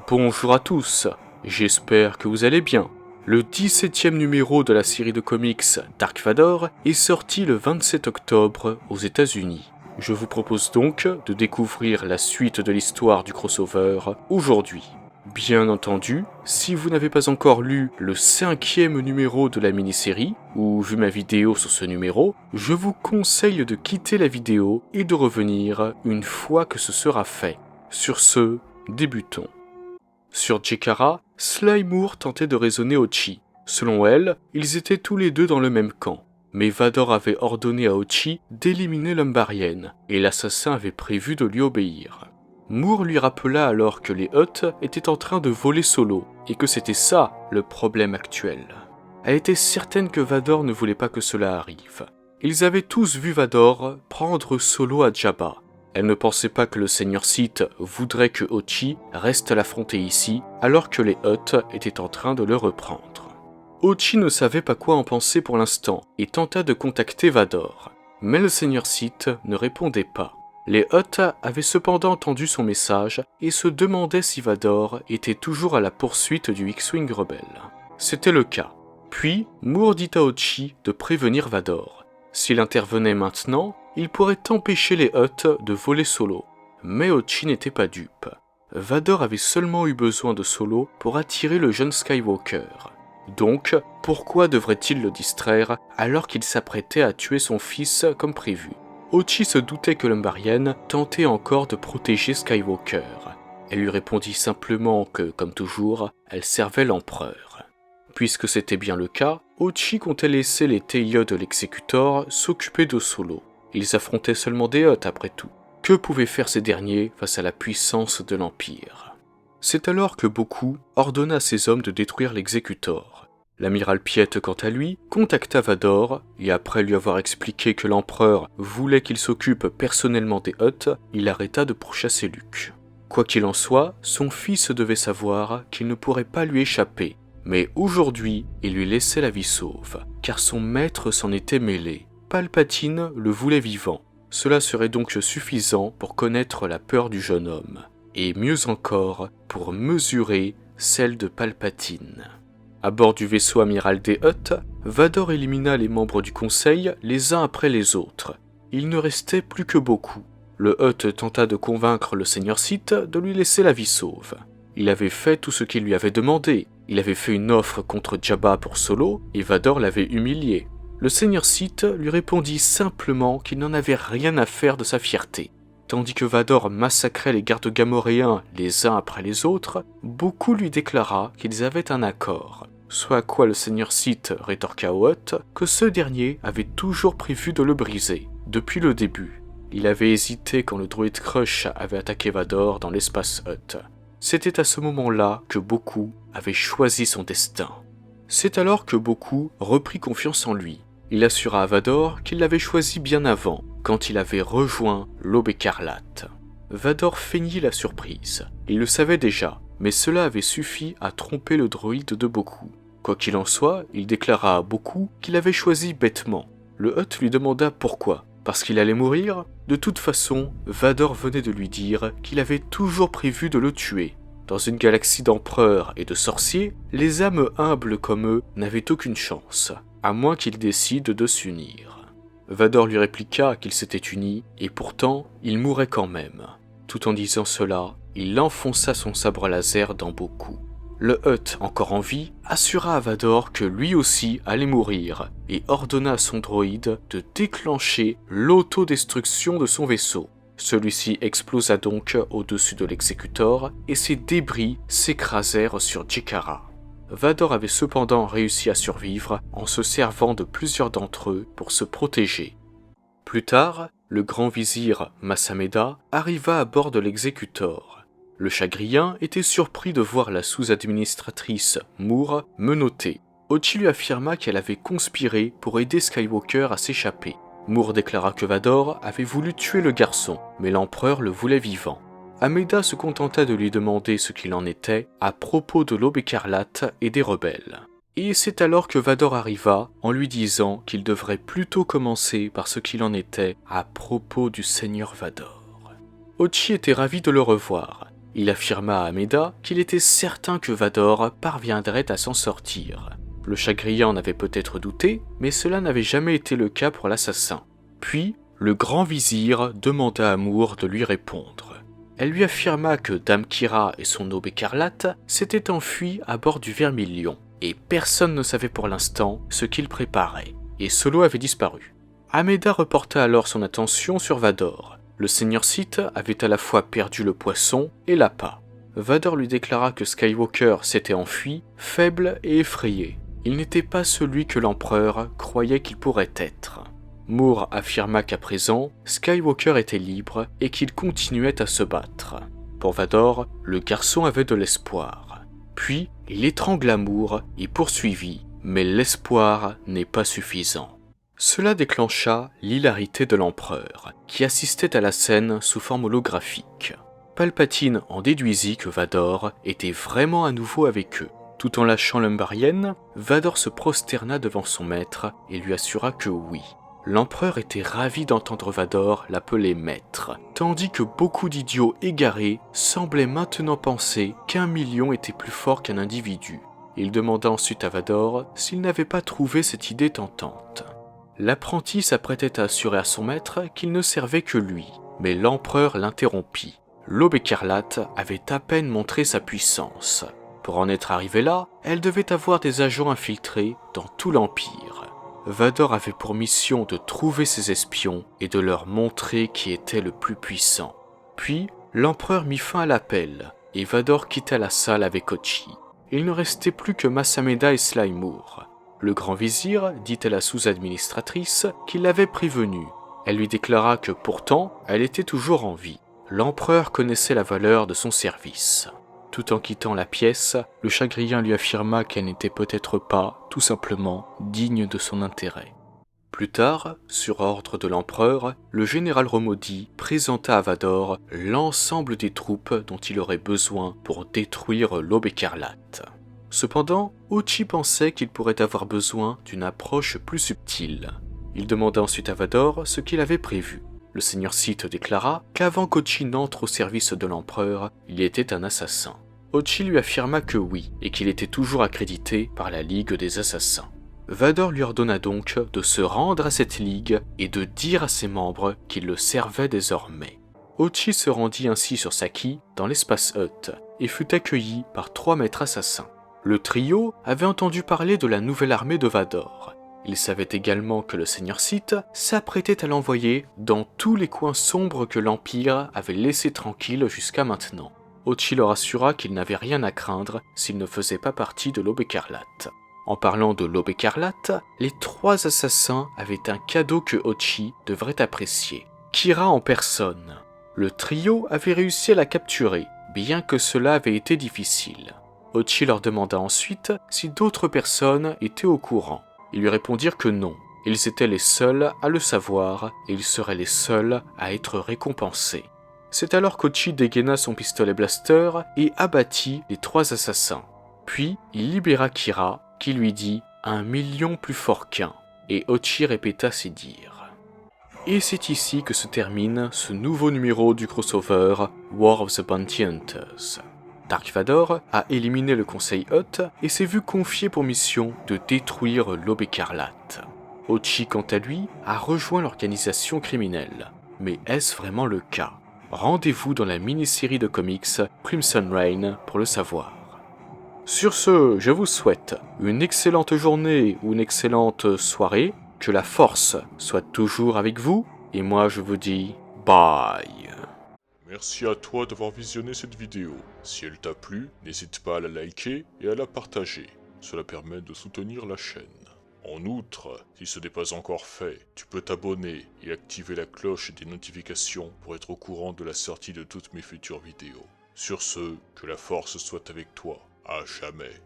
Bonjour à tous, j'espère que vous allez bien. Le 17e numéro de la série de comics Dark Vador est sorti le 27 octobre aux États-Unis. Je vous propose donc de découvrir la suite de l'histoire du crossover aujourd'hui. Bien entendu, si vous n'avez pas encore lu le 5e numéro de la mini-série, ou vu ma vidéo sur ce numéro, je vous conseille de quitter la vidéo et de revenir une fois que ce sera fait. Sur ce, débutons. Sur Jekkara, Sly Moore tentait de raisonner Ochi. Selon elle, ils étaient tous les deux dans le même camp. Mais Vador avait ordonné à Ochi d'éliminer l'Umbarienne, et l'assassin avait prévu de lui obéir. Moore lui rappela alors que les Hutt étaient en train de voler Solo, et que c'était ça le problème actuel. Elle était certaine que Vador ne voulait pas que cela arrive. Ils avaient tous vu Vador prendre Solo à Jabba. Elle ne pensait pas que le Seigneur Sith voudrait que Ochi reste à l'affronter ici, alors que les Hutt étaient en train de le reprendre. Ochi ne savait pas quoi en penser pour l'instant, et tenta de contacter Vador. Mais le Seigneur Sith ne répondait pas. Les Hutt avaient cependant entendu son message, et se demandaient si Vador était toujours à la poursuite du X-Wing rebelle. C'était le cas. Puis, Moore dit à Ochi de prévenir Vador. S'il intervenait maintenant, il pourrait empêcher les Hutt de voler Solo. Mais Ochi n'était pas dupe. Vador avait seulement eu besoin de Solo pour attirer le jeune Skywalker. Donc, pourquoi devrait-il le distraire alors qu'il s'apprêtait à tuer son fils comme prévu? Ochi se doutait que l'Umbarienne tentait encore de protéger Skywalker. Elle lui répondit simplement que, comme toujours, elle servait l'empereur. Puisque c'était bien le cas, Ochi comptait laisser les TIE de l'exécutor s'occuper de Solo. Ils affrontaient seulement des Hutt après tout. Que pouvaient faire ces derniers face à la puissance de l'Empire? C'est alors que Boku ordonna à ses hommes de détruire l'exécutor. L'amiral Piet, quant à lui, contacta Vador, et après lui avoir expliqué que l'empereur voulait qu'il s'occupe personnellement des Hutt, il arrêta de pourchasser Luke. Quoi qu'il en soit, son fils devait savoir qu'il ne pourrait pas lui échapper, mais aujourd'hui, il lui laissait la vie sauve, car son maître s'en était mêlé. Palpatine le voulait vivant. Cela serait donc suffisant pour connaître la peur du jeune homme, et mieux encore, pour mesurer celle de Palpatine. À bord du vaisseau amiral des Hutt, Vador élimina les membres du Conseil les uns après les autres. Il ne restait plus que Boku. Le Hutt tenta de convaincre le Seigneur Sith de lui laisser la vie sauve. Il avait fait tout ce qu'il lui avait demandé. Il avait fait une offre contre Jabba pour Solo, et Vador l'avait humilié. Le Seigneur Sith lui répondit simplement qu'il n'en avait rien à faire de sa fierté. Tandis que Vador massacrait les gardes gamoréens les uns après les autres, Boku lui déclara qu'ils avaient un accord. Soit à quoi le Seigneur Sith rétorqua au Hutt que ce dernier avait toujours prévu de le briser, depuis le début. Il avait hésité quand le droïde Crush avait attaqué Vador dans l'espace Hutt. C'était à ce moment-là que Boku avait choisi son destin. C'est alors que Boku reprit confiance en lui. Il assura à Vador qu'il l'avait choisi bien avant, quand il avait rejoint l'Aube écarlate. Vador feignit la surprise. Il le savait déjà, mais cela avait suffi à tromper le droïde de Boku. Quoi qu'il en soit, il déclara à Boku qu'il avait choisi bêtement. Le Hutt lui demanda pourquoi. Parce qu'il allait mourir? De toute façon, Vador venait de lui dire qu'il avait toujours prévu de le tuer. Dans une galaxie d'empereurs et de sorciers, les âmes humbles comme eux n'avaient aucune chance, à moins qu'ils décident de s'unir. Vador lui répliqua qu'ils s'étaient unis, et pourtant, il mourrait quand même. Tout en disant cela, il enfonça son sabre laser dans Boku. Le Hutt, encore en vie, assura à Vador que lui aussi allait mourir, et ordonna à son droïde de déclencher l'autodestruction de son vaisseau. Celui-ci explosa donc au-dessus de l'exécutor, et ses débris s'écrasèrent sur Jekkara. Vador avait cependant réussi à survivre en se servant de plusieurs d'entre eux pour se protéger. Plus tard, le grand vizir Masameda arriva à bord de l'exécutor. Le Chagrien était surpris de voir la sous-administratrice Moore menottée. Ochi lui affirma qu'elle avait conspiré pour aider Skywalker à s'échapper. Moore déclara que Vador avait voulu tuer le garçon, mais l'empereur le voulait vivant. Ameda se contenta de lui demander ce qu'il en était à propos de l'Aube écarlate et des rebelles. Et c'est alors que Vador arriva en lui disant qu'il devrait plutôt commencer par ce qu'il en était à propos du Seigneur Vador. Ochi était ravi de le revoir. Il affirma à Ameda qu'il était certain que Vador parviendrait à s'en sortir. Le chagrin en avait peut-être douté, mais cela n'avait jamais été le cas pour l'assassin. Puis, le grand vizir demanda à Moore de lui répondre. Elle lui affirma que Dame Kira et son aube écarlate s'étaient enfuis à bord du Vermilion, et personne ne savait pour l'instant ce qu'il préparait, et Solo avait disparu. Ameda reporta alors son attention sur Vador. Le seigneur Sith avait à la fois perdu le poisson et l'appât. Vador lui déclara que Skywalker s'était enfui, faible et effrayé. Il n'était pas celui que l'empereur croyait qu'il pourrait être. Moore affirma qu'à présent, Skywalker était libre et qu'il continuait à se battre. Pour Vador, le garçon avait de l'espoir. Puis, il étrangla Moore et poursuivit, mais l'espoir n'est pas suffisant. Cela déclencha l'hilarité de l'empereur, qui assistait à la scène sous forme holographique. Palpatine en déduisit que Vador était vraiment à nouveau avec eux. Tout en lâchant l'Umbarienne, Vador se prosterna devant son maître et lui assura que oui. L'empereur était ravi d'entendre Vador l'appeler maître, tandis que beaucoup d'idiots égarés semblaient maintenant penser qu'1 million était plus fort qu'un individu. Il demanda ensuite à Vador s'il n'avait pas trouvé cette idée tentante. L'apprenti s'apprêtait à assurer à son maître qu'il ne servait que lui, mais l'empereur l'interrompit. L'aube écarlate avait à peine montré sa puissance. Pour en être arrivée là, elle devait avoir des agents infiltrés dans tout l'Empire. Vador avait pour mission de trouver ses espions et de leur montrer qui était le plus puissant. Puis, l'empereur mit fin à l'appel, et Vador quitta la salle avec Ochi. Il ne restait plus que Masameda et Sly Moore. Le grand vizir dit à la sous-administratrice qu'il l'avait prévenue. Elle lui déclara que pourtant, elle était toujours en vie. L'empereur connaissait la valeur de son service. Tout en quittant la pièce, le chagrin lui affirma qu'elle n'était peut-être pas, tout simplement, digne de son intérêt. Plus tard, sur ordre de l'empereur, le général Romodi présenta à Vador l'ensemble des troupes dont il aurait besoin pour détruire l'Aube écarlate. Cependant, Ochi pensait qu'il pourrait avoir besoin d'une approche plus subtile. Il demanda ensuite à Vador ce qu'il avait prévu. Le seigneur Sith déclara qu'avant qu'Ochi n'entre au service de l'empereur, il était un assassin. Ochi lui affirma que oui, et qu'il était toujours accrédité par la Ligue des Assassins. Vador lui ordonna donc de se rendre à cette ligue et de dire à ses membres qu'il le servait désormais. Ochi se rendit ainsi sur Saki, dans l'espace Hutt, et fut accueilli par 3 maîtres assassins. Le trio avait entendu parler de la nouvelle armée de Vador. Il savait également que le seigneur Sith s'apprêtait à l'envoyer dans tous les coins sombres que l'Empire avait laissés tranquilles jusqu'à maintenant. Ochi leur assura qu'il n'avait rien à craindre s'il ne faisait pas partie de l'Aube écarlate. En parlant de l'Aube écarlate, les 3 assassins avaient un cadeau que Ochi devrait apprécier. Kira en personne. Le trio avait réussi à la capturer, bien que cela avait été difficile. Ochi leur demanda ensuite si d'autres personnes étaient au courant. Ils lui répondirent que non. Ils étaient les seuls à le savoir et ils seraient les seuls à être récompensés. C'est alors qu'Ochi dégaina son pistolet blaster et abattit les 3 assassins. Puis il libéra Kira, qui lui dit « 1 million plus fort qu'un », et Ochi répéta ses dires. Et c'est ici que se termine ce nouveau numéro du crossover War of the Bounty Hunters. Dark Vador a éliminé le conseil Hutt et s'est vu confier pour mission de détruire l'Aube écarlate. Ochi, quant à lui, a rejoint l'organisation criminelle. Mais est-ce vraiment le cas? Rendez-vous dans la mini-série de comics Crimson Reign pour le savoir. Sur ce, je vous souhaite une excellente journée ou une excellente soirée, que la force soit toujours avec vous, et moi je vous dis bye. Merci à toi d'avoir visionné cette vidéo. Si elle t'a plu, n'hésite pas à la liker et à la partager. Cela permet de soutenir la chaîne. En outre, si ce n'est pas encore fait, tu peux t'abonner et activer la cloche des notifications pour être au courant de la sortie de toutes mes futures vidéos. Sur ce, que la force soit avec toi, à jamais.